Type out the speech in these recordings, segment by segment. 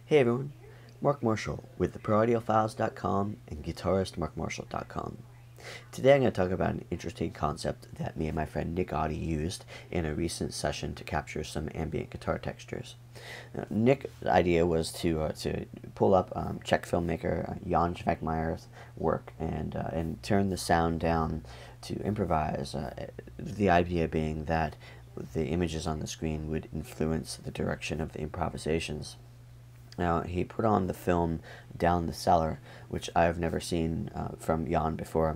Hey everyone, Mark Marshall with theproaudiofiles.com and guitaristmarkmarshall.com. Today I'm going to talk about an interesting concept that me and my friend Nick Oddy used in a recent session to capture some ambient guitar textures. Nick's idea was to pull up Czech filmmaker Jan Svankmajer's work and turn the sound down to improvise, the idea being that the images on the screen would influence the direction of the improvisations. Now, he put on the film Down the Cellar, which I've never seen from Jan before,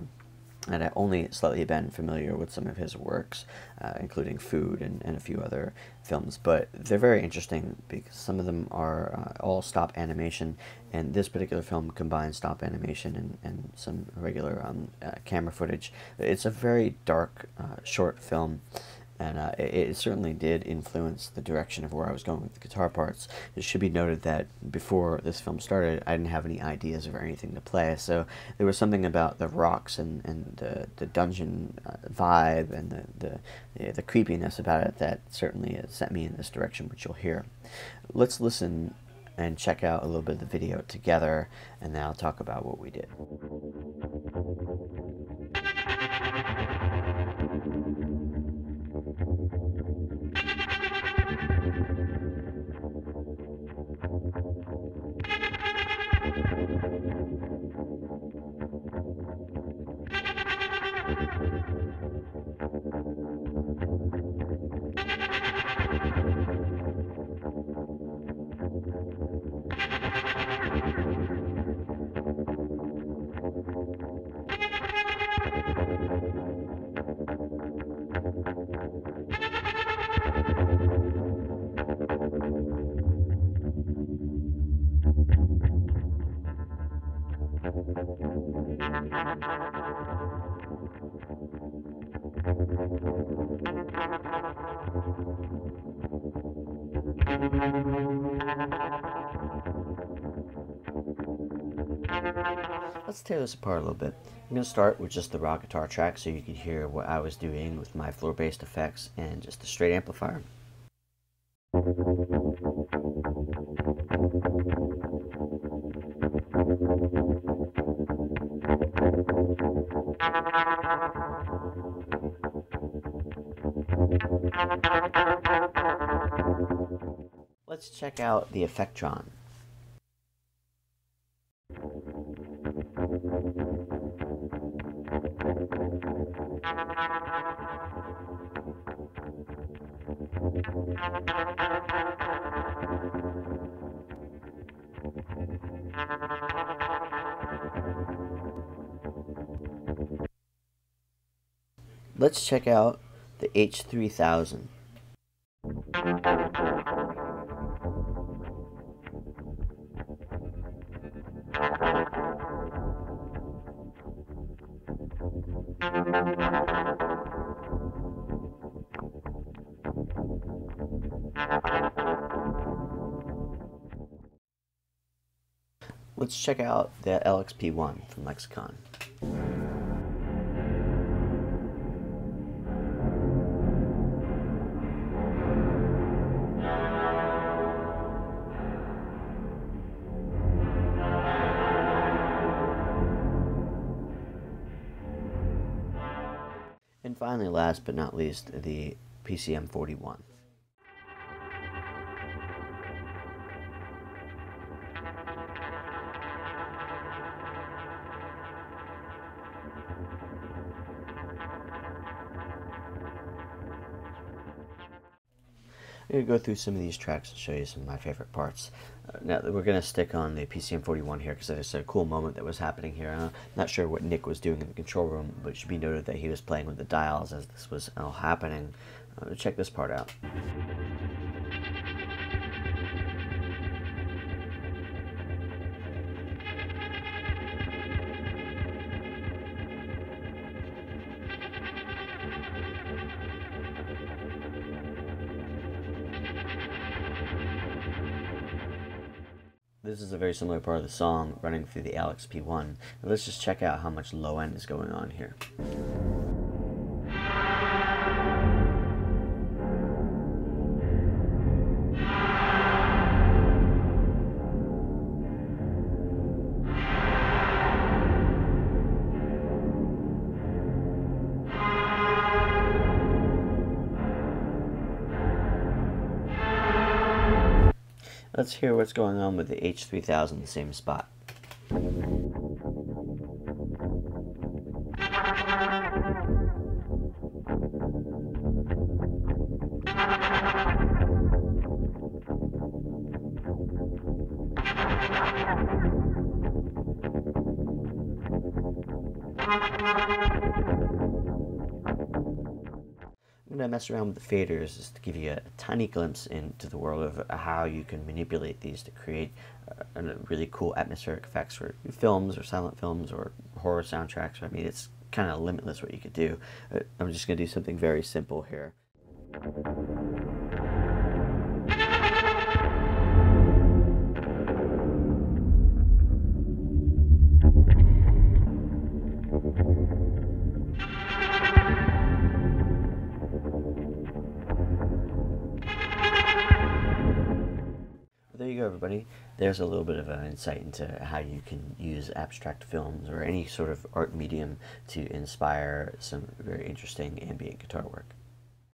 and I've only slightly been familiar with some of his works, including Food and a few other films, but they're very interesting because some of them are all stop animation, and this particular film combines stop animation and some regular camera footage. It's a very dark, short film, and it certainly did influence the direction of where I was going with the guitar parts. It should be noted that before this film started, I didn't have any ideas or anything to play, so there was something about the rocks and the dungeon vibe and the creepiness about it that certainly sent me in this direction, which you'll hear. Let's listen and check out a little bit of the video together, and then I'll talk about what we did. Let's tear this apart a little bit. I'm going to start with just the raw guitar track so you can hear what I was doing with my floor-based effects and just a straight amplifier. Let's check out the Effectron. Let's check out the H3000. Let's check out the LXP1 from Lexicon. And finally, last but not least, the PCM41. I'm going to go through some of these tracks and show you some of my favorite parts. Now, we're going to stick on the PCM41 here because it's a cool moment that was happening here. I'm not sure what Nick was doing in the control room, but it should be noted that he was playing with the dials as this was all happening. Check this part out. This is a very similar part of the song running through the LXP1. Now let's just check out how much low end is going on here. Let's hear what's going on with the H3000 in the same spot. I'm going to mess around with the faders just to give you a tiny glimpse into the world of how you can manipulate these to create really cool atmospheric effects for films or silent films or horror soundtracks. I mean, it's kind of limitless what you could do. I'm just going to do something very simple here. There you go, everybody. There's a little bit of an insight into how you can use abstract films or any sort of art medium to inspire some very interesting ambient guitar work.